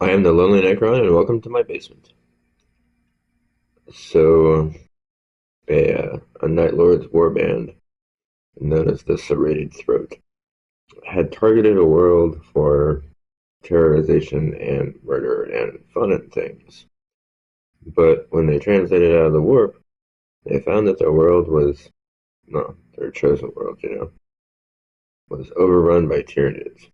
I am the Lonely Necron, and welcome to my basement. So, a Night Lord's warband, known as the Serrated Throat, had targeted a world for terrorization and murder and fun and things. But when they translated out of the warp, they found that their world was, no, their chosen world, was overrun by tyranids.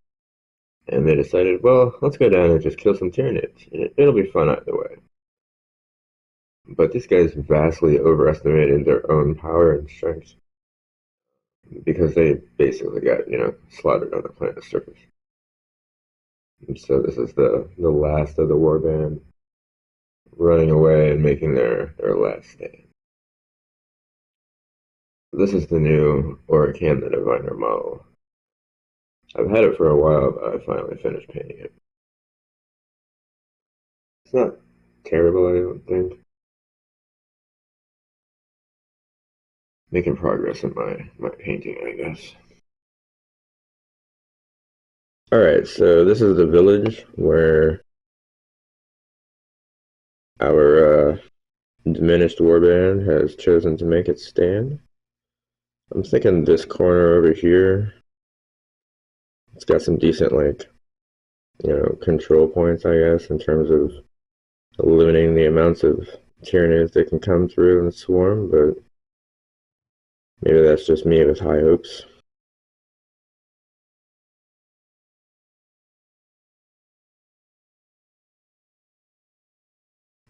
And they decided, well, let's go down and just kill some tyranids. It'll be fun either way. But these guys vastly overestimated their own power and strength because they basically got, slaughtered on the planet's surface. And so this is the last of the warband running away and making their last stand. This is the new Oracan the Diviner model. I've had it for a while, but I finally finished painting it. It's not terrible, I don't think. Making progress in my painting, I guess. Alright, so this is the village where our diminished warband has chosen to make its stand. I'm thinking this corner over here, it's got some decent, control points, I guess, in terms of limiting the amounts of tyranids that can come through and swarm, but maybe that's just me with high hopes.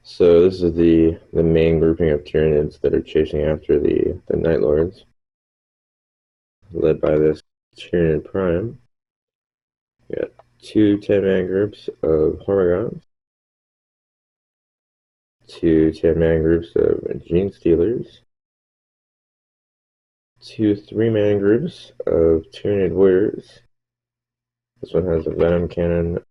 So this is the main grouping of tyranids that are chasing after the Night Lords, led by this Tyranid Prime. We got two 10-man groups of Hormigons, two 10-man groups of Gene Stealers, two 3-man groups of Tyranid Warriors. This one has a Venom Cannon,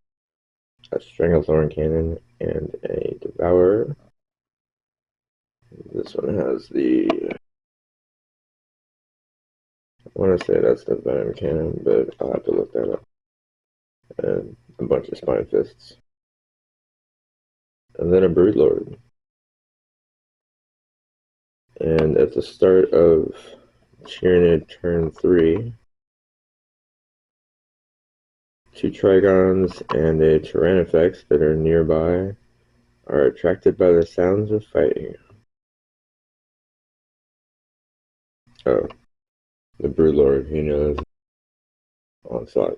a Stranglethorn Cannon, and a Devourer. This one has I want to say that's the Venom Cannon, but I'll have to look that up. And a bunch of Spine Fists. And then a Broodlord. And at the start of Tyranid turn 3, two Trigons and a Tyrannifex that are nearby are attracted by the sounds of fighting. Oh, the Broodlord, he knows. Onslaught.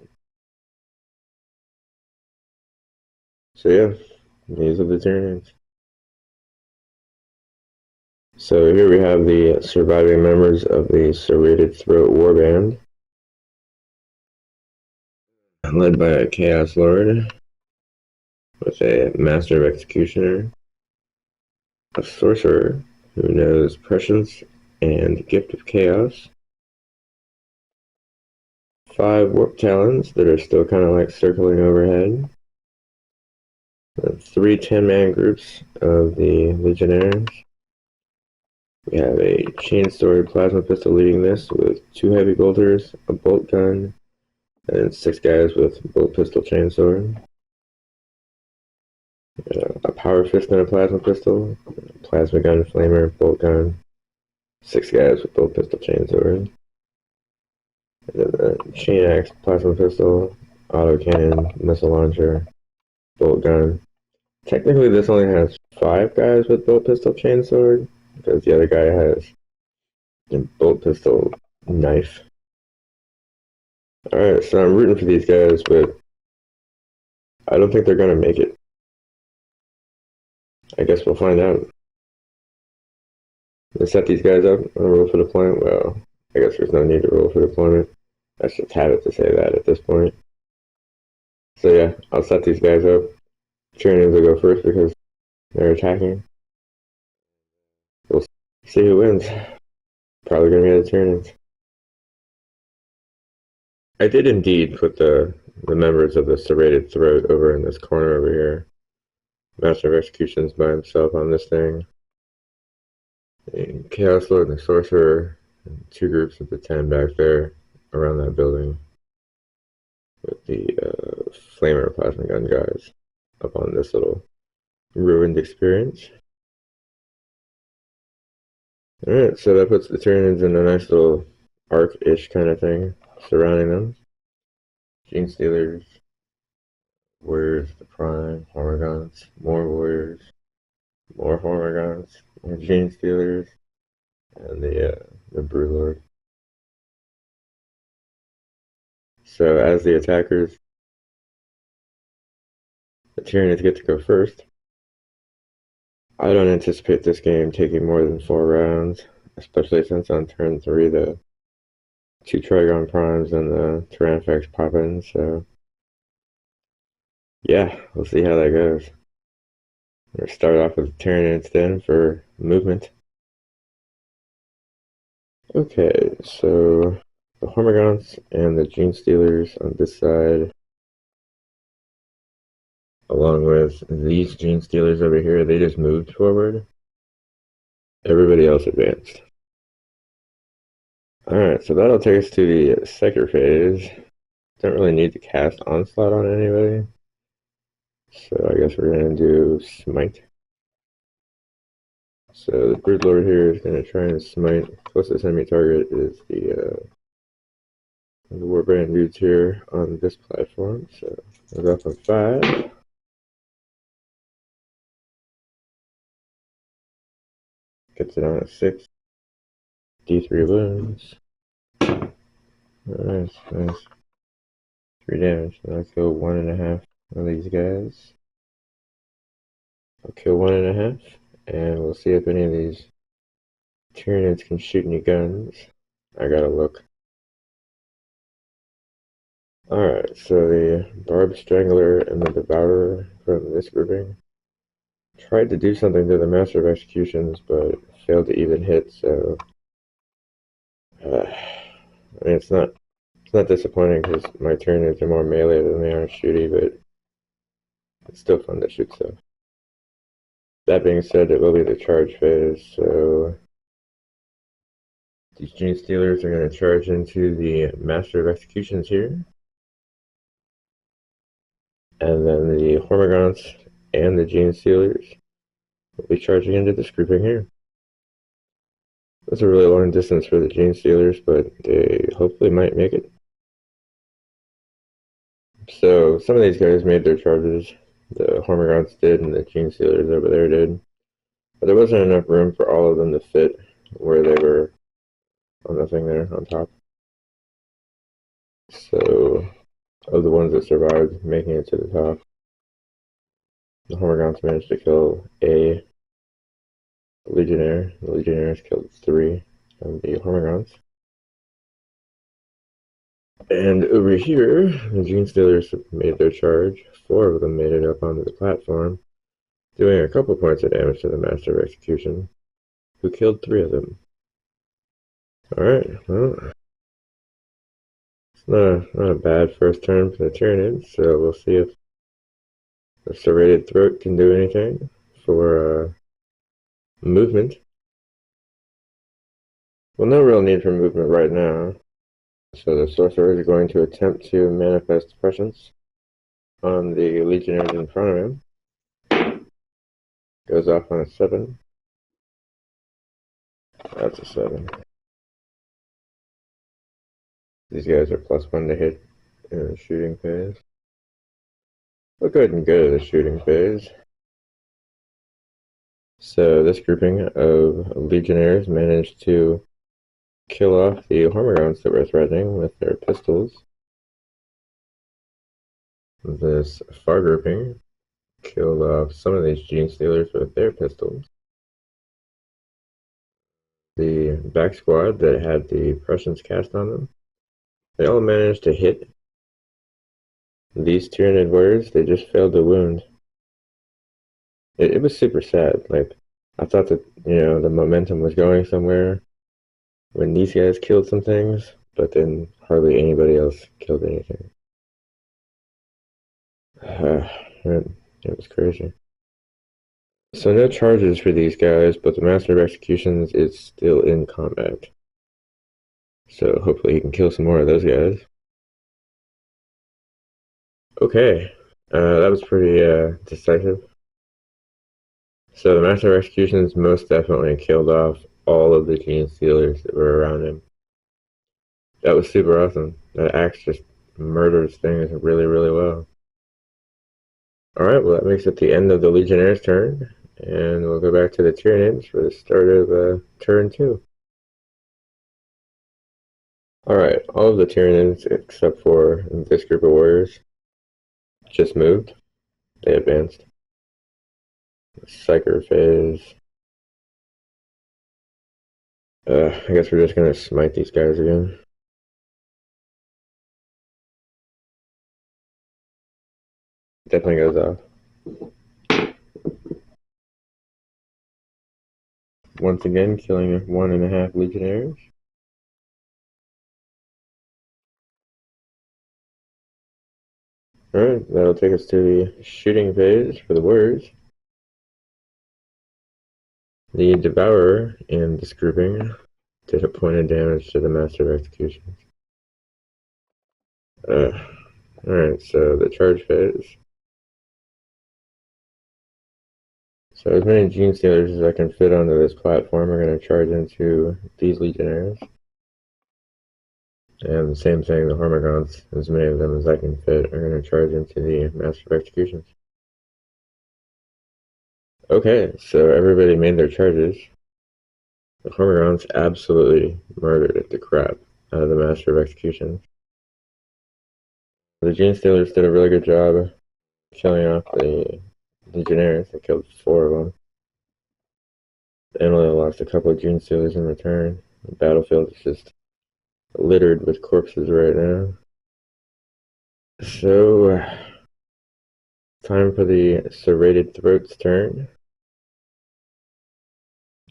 So yeah, these are the Tyranids. So here we have the surviving members of the Serrated Throat Warband, led by a Chaos Lord with a Master of Executioner, a Sorcerer who knows Prescience and Gift of Chaos, 5 Warp Talons that are still kind of like circling overhead, 3 10-man groups of the Legionnaires. We have a chain-sword plasma pistol leading this with 2 heavy bolters, a bolt gun, and 6 guys with bolt pistol chainsword. A power fist and a plasma pistol, a plasma gun, flamer, bolt gun, 6 guys with bolt pistol chainsword. And then the chain axe, plasma pistol, auto cannon, missile launcher, bolt gun. Technically this only has 5 guys with bolt pistol chainsword, because the other guy has a bolt pistol knife. Alright, so I'm rooting for these guys, but I don't think they're gonna make it. I guess we'll find out. Let's set these guys up on a roll for deployment. Well, I guess there's no need to roll for deployment. That's just habit to say that at this point. So yeah, I'll set these guys up. Tyranids will go first because they're attacking. We'll see who wins. Probably gonna be the Tyranids. I did indeed put the members of the Serrated Throat over in this corner over here. Master of Execution's by himself on this thing. The Chaos Lord and the Sorcerer, and 2 groups of the 10 back there around that building with the Flamer plasma gun guys. up on this little ruined experience. Alright, so that puts the tyranids in a nice little arc-ish kind of thing surrounding them. Gene stealers, warriors, the prime, hormigons, more warriors, more hormigons, more gene stealers, and the broodlord. So as the attackers, the tyranids get to go first. I don't anticipate this game taking more than 4 rounds, especially since on turn 3 the 2 Trigon Primes and the Tyrannifex pop in, so yeah, we'll see how that goes. We're gonna start off with Tyranids then for movement. Okay, so the Hormigons and the Gene Stealers on this side, along with these Gene Stealers over here, they just moved forward. Everybody else advanced. Alright, so that'll take us to the second phase. Don't really need to cast Onslaught on anybody. So I guess we're going to do Smite. So the Broodlord here is going to try and smite. Closest enemy target is the warband dudes here on this platform. So we'll go from 5. Gets it on at 6. D3 wounds. Nice, nice. 3 damage. Now I'll kill 1.5 of these guys. I'll kill 1.5, and we'll see if any of these Tyranids can shoot any guns. I gotta look. Alright, so the Barb Strangler and the Devourer from this grouping tried to do something to the Master of Executions, but failed to even hit, so I mean, it's not disappointing because my Tyranids are more melee than they are shooty, but it's still fun to shoot stuff. That being said, it will be the charge phase, so these Gene Stealers are going to charge into the Master of Executions here. And then the Hormigons and the Gene Stealers will be charging into this grouping here. That's a really long distance for the Gene Stealers, but they hopefully might make it. So some of these guys made their charges. The Hormigons did, and the Gene Stealers over there did. But there wasn't enough room for all of them to fit where they were on the thing there on top. So of the ones that survived making it to the top, the Hormigons managed to kill a Legionnaire. The Legionnaires killed 3 of the Hormigons. And over here, the Gene Stealers made their charge. 4 of them made it up onto the platform, doing a couple points of damage to the Master of Execution, who killed 3 of them. Alright, well, it's not a bad first turn for the Tyranids, so we'll see if the serrated throat can do anything for movement. Well, no real need for movement right now. So the sorcerer is going to attempt to manifest presence on the legionnaires in front of him. Goes off on a 7. That's a 7. These guys are +1 to hit in the shooting phase. We'll go ahead and go to the shooting phase. So this grouping of legionnaires managed to kill off the Hormigons that were threatening with their pistols. This far grouping killed off some of these Gene Stealers with their pistols. The back squad that had the Prussians cast on them, they all managed to hit. These Tyranid warriors, they just failed to wound. It was super sad. Like, I thought that, the momentum was going somewhere when these guys killed some things, but then hardly anybody else killed anything. It was crazy. So no charges for these guys, but the Master of Executions is still in combat. So hopefully he can kill some more of those guys. Okay, That was pretty decisive. So the Master of Executions most definitely killed off all of the Gene Stealers that were around him. That was super awesome. That axe just murders things really, really well. Alright, well that makes it the end of the Legionnaire's turn, and we'll go back to the Tyranids for the start of turn 2. Alright, all of the Tyranids except for this group of warriors just moved. They advanced. Psyker phase. I guess we're just gonna smite these guys again. Definitely goes off. Once again, killing 1.5 Legionnaires. Alright, that'll take us to the shooting phase for the warriors. The Devourer in this grouping did a point of damage to the Master of Executions. Alright, so the charge phase. So as many Gene Stealers as I can fit onto this platform are going to charge into these Legionnaires. And the same thing, the Hormagaunts, as many of them as I can fit, are going to charge into the Master of Executions. Okay, so everybody made their charges. The Hormagaunts absolutely murdered the crap out of the Master of Executions. The Gene Stealers did a really good job killing off the Legionnaires. They killed 4 of them. And only lost a couple of Gene Stealers in return. The battlefield is just littered with corpses right now. So, time for the serrated throat's turn.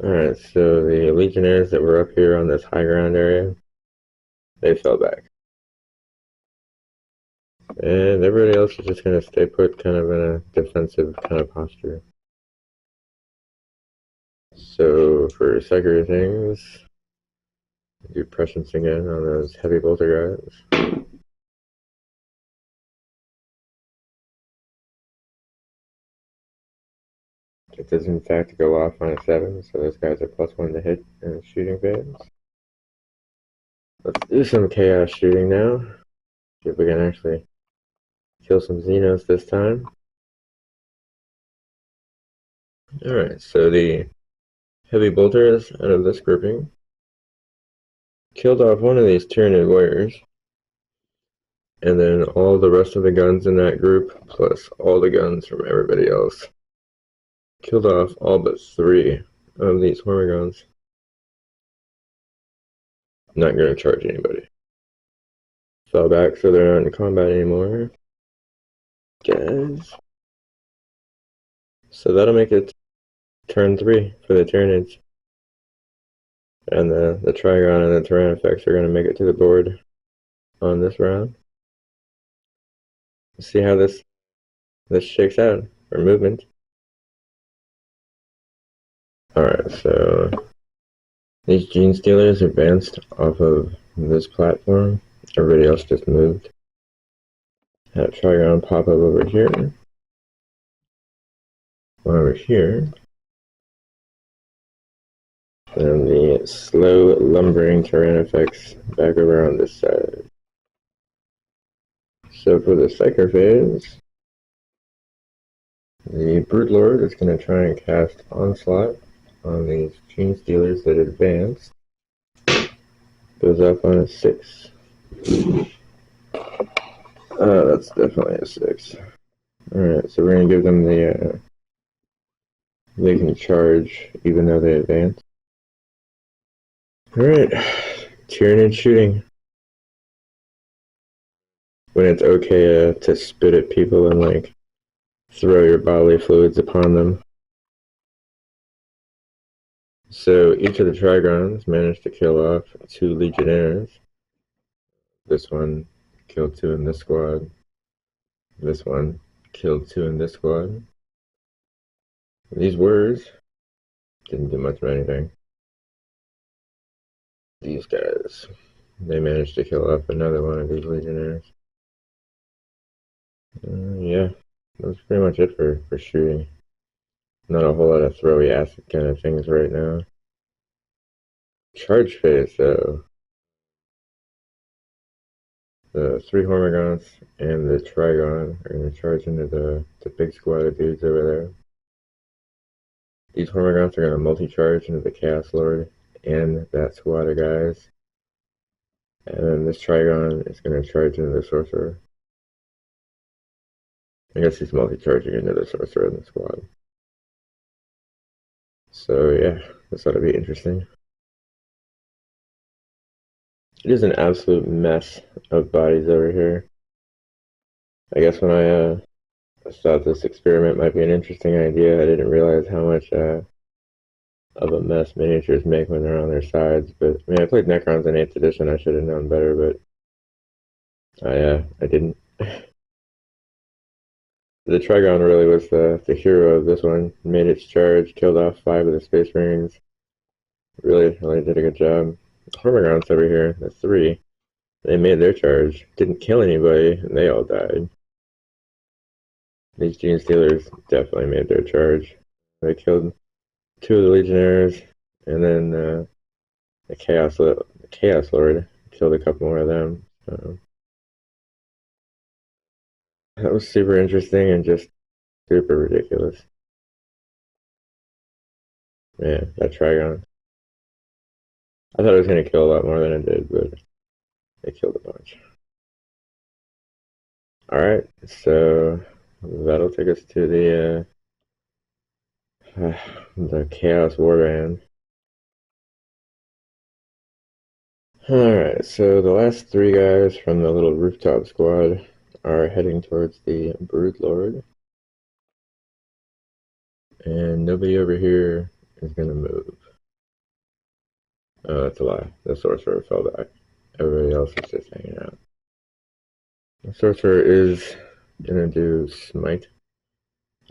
Alright, so the Legionnaires that were up here on this high ground area, they fell back. And everybody else is just going to stay put kind of in a defensive kind of posture. So for Psyker things, do prescience again on those heavy bolter guys. It does in fact go off on a 7, so those guys are +1 to hit in the shooting phase. Let's do some chaos shooting now. See if we can actually kill some Xenos this time. Alright, so the heavy bolters out of this grouping killed off one of these Tyranid warriors. And then all the rest of the guns in that group, plus all the guns from everybody else, killed off all but 3 of these Hormagaunts. Not going to charge anybody. Fell back, so they're not in combat anymore. Guys. So that'll make it turn 3 for the Tyranids. And the Trigon and the Tyrannifex are going to make it to the board on this round. Let's see how this shakes out for movement. Alright, so these Gene Stealers advanced off of this platform. Everybody else just moved. Have Trigon pop up over here. One over here. And the slow lumbering Tyrannifex back over on this side. So for the Psyker phase, the Broodlord is going to try and cast Onslaught on these Gene Stealers that advance. Goes up on a 6. That's definitely a 6. Alright, so we're going to give them the, they can charge even though they advance. Alright, Tyranid shooting. When it's okay to spit at people and like throw your bodily fluids upon them. So each of the Trigons managed to kill off 2 Legionnaires. This one killed 2 in this squad. This one killed 2 in this squad. These warriors didn't do much of anything. These guys, they managed to kill off another one of these Legionnaires. Yeah. that's pretty much it for shooting. Not a whole lot of throwy acid kind of things right now. Charge phase, though. The 3 Hormigons and the Trigon are going to charge into the big squad of dudes over there. These Hormigons are going to multi-charge into the Chaos Lord and that squad of guys. And then this Trigon is going to charge into the Sorcerer. I guess he's multi-charging into the Sorcerer in the squad. So yeah, this ought to be interesting. It is an absolute mess of bodies over here. I guess when I thought this experiment might be an interesting idea, I didn't realize how much of a mess miniatures make when they're on their sides. But I mean, I played Necrons in 8th edition. I should have known better, but I didn't. The Trigon really was the hero of this one. Made its charge, killed off 5 of the Space Marines. Really did a good job. Hormigons over here, the 3, they made their charge. Didn't kill anybody, and they all died. These Gene Stealers definitely made their charge. They killed 2 of the Legionnaires, and then the Chaos Lord killed a couple more of them. So that was super interesting and just super ridiculous. Yeah, that Trigon. I thought it was going to kill a lot more than it did, but it killed a bunch. Alright, so that'll take us to the Chaos Warband. Alright, so the last 3 guys from the little rooftop squad are heading towards the Broodlord. And nobody over here is going to move. Oh, that's a lie. The Sorcerer fell back. Everybody else is just hanging out. The Sorcerer is going to do Smite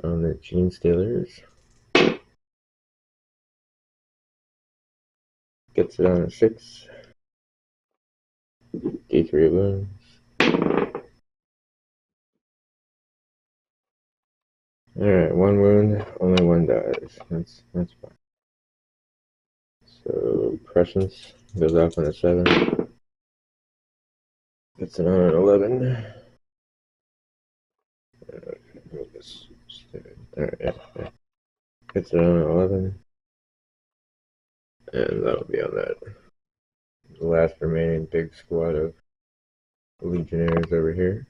on the Gene Stealers. Gets it on a 6. D3 wounds. Alright, 1 wound, only 1 dies. That's fine. So Prescience goes off on a 7. Gets it on an 11. Alright, yeah. Gets it on an 11. And that'll be on that last remaining big squad of Legionnaires over here.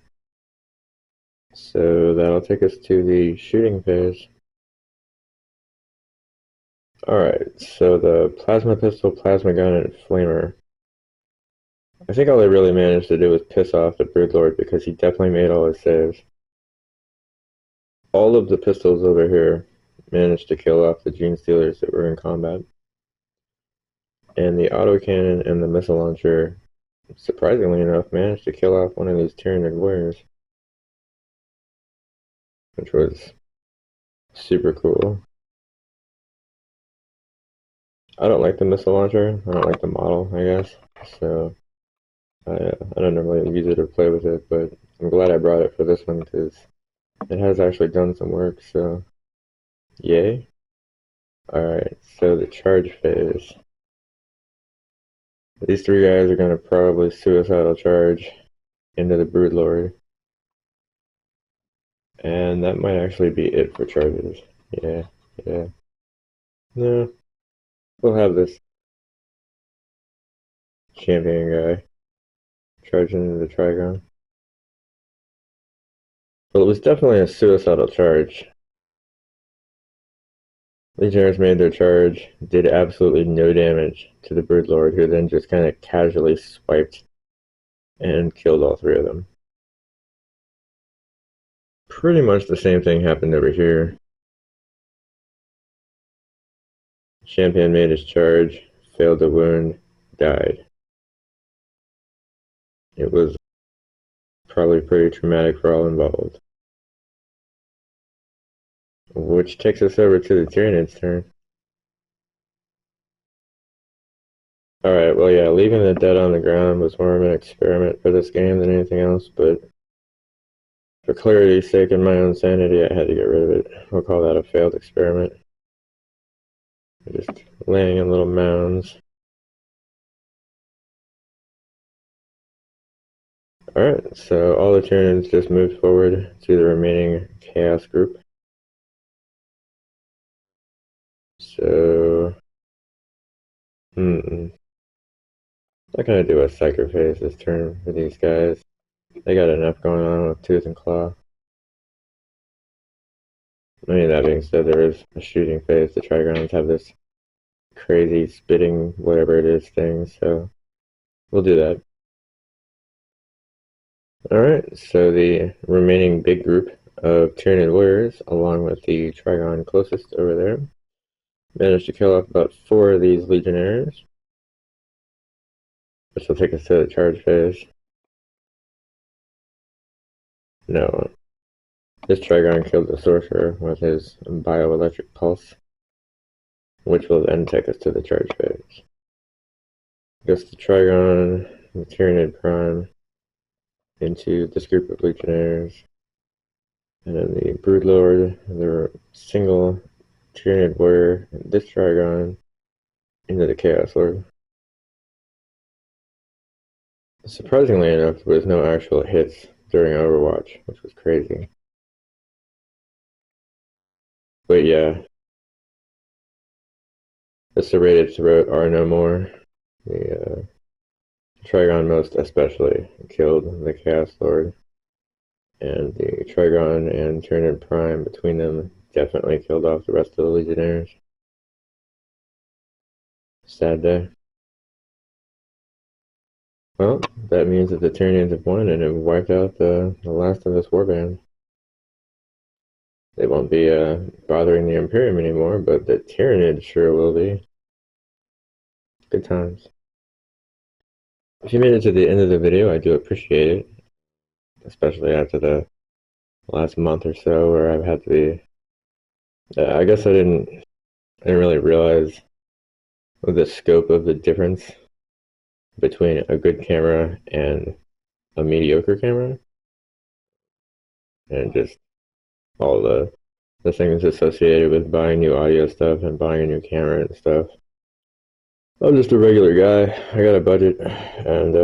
So that'll take us to the shooting phase. Alright, so the plasma pistol, plasma gun, and flamer. I think all they really managed to do was piss off the Broodlord because he definitely made all his saves. All of the pistols over here managed to kill off the Gene Stealers that were in combat. And the autocannon and the missile launcher, surprisingly enough, managed to kill off one of these Tyranid warriors. Which was super cool. I don't like the missile launcher. I don't like the model, I guess. So I don't normally use it or play with it, but I'm glad I brought it for this one because it has actually done some work, so yay. Alright, so the charge phase. These 3 guys are going to probably suicidal charge into the Broodlord. And that might actually be it for charges. Yeah. No, we'll have this champion guy charging into the Trigon. Well, it was definitely a suicidal charge. Legionnaires made their charge, did absolutely no damage to the Broodlord, who then just kind of casually swiped and killed all 3 of them. Pretty much the same thing happened over here. Champion made his charge, failed to wound, died. It was probably pretty traumatic for all involved. Which takes us over to the Tyranid's turn. Alright, well yeah, leaving the dead on the ground was more of an experiment for this game than anything else, but For clarity's sake and my own sanity, I had to get rid of it. We'll call that a failed experiment. Just laying in little mounds. Alright, so all the tyranids just moved forward to the remaining chaos group. So, I'm not gonna do a psyker phase this turn for these guys. They got enough going on with tooth and claw. I mean, that being said, there is a shooting phase. The Trigons have this crazy spitting whatever it is thing, so we'll do that. Alright, so the remaining big group of Tyranid warriors, along with the Trigon closest over there, managed to kill off about 4 of these legionnaires, which will take us to the charge phase. No, this Trigon killed the sorcerer with his bioelectric pulse, which will then take us to the charge phase. Goes the Trigon, the Tyranid Prime, into this group of legionnaires, and then the Broodlord, the single Tyranid warrior, and this Trigon, into the Chaos Lord. Surprisingly enough, there was no actual hits during Overwatch, which was crazy. But yeah, the serrated throat are no more. The Trigon most especially killed the Chaos Lord, and the Trigon and Tyranid Prime between them definitely killed off the rest of the Legionnaires. Sad day. Well, that means that the Tyranids have won and have wiped out the last of this warband. They won't be bothering the Imperium anymore, but the Tyranids sure will be. Good times. If you made it to the end of the video, I do appreciate it, especially after the last month or so where I've had to be. I guess I didn't really realize the scope of the difference between a good camera and a mediocre camera, and just all the things associated with buying new audio stuff and buying a new camera and stuff. I'm just a regular guy. I got a budget, and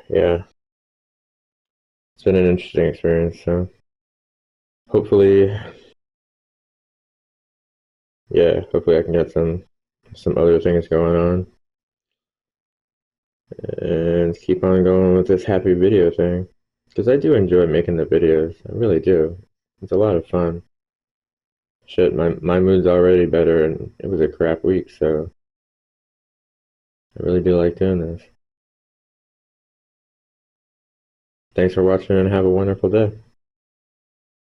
yeah, it's been an interesting experience. So hopefully, yeah, hopefully I can get some other things going on and keep on going with this happy video thing, because I do enjoy making the videos. I really do. It's a lot of fun. Shit, my mood's already better, and it was a crap week, so I really do like doing this. Thanks for watching and have a wonderful day.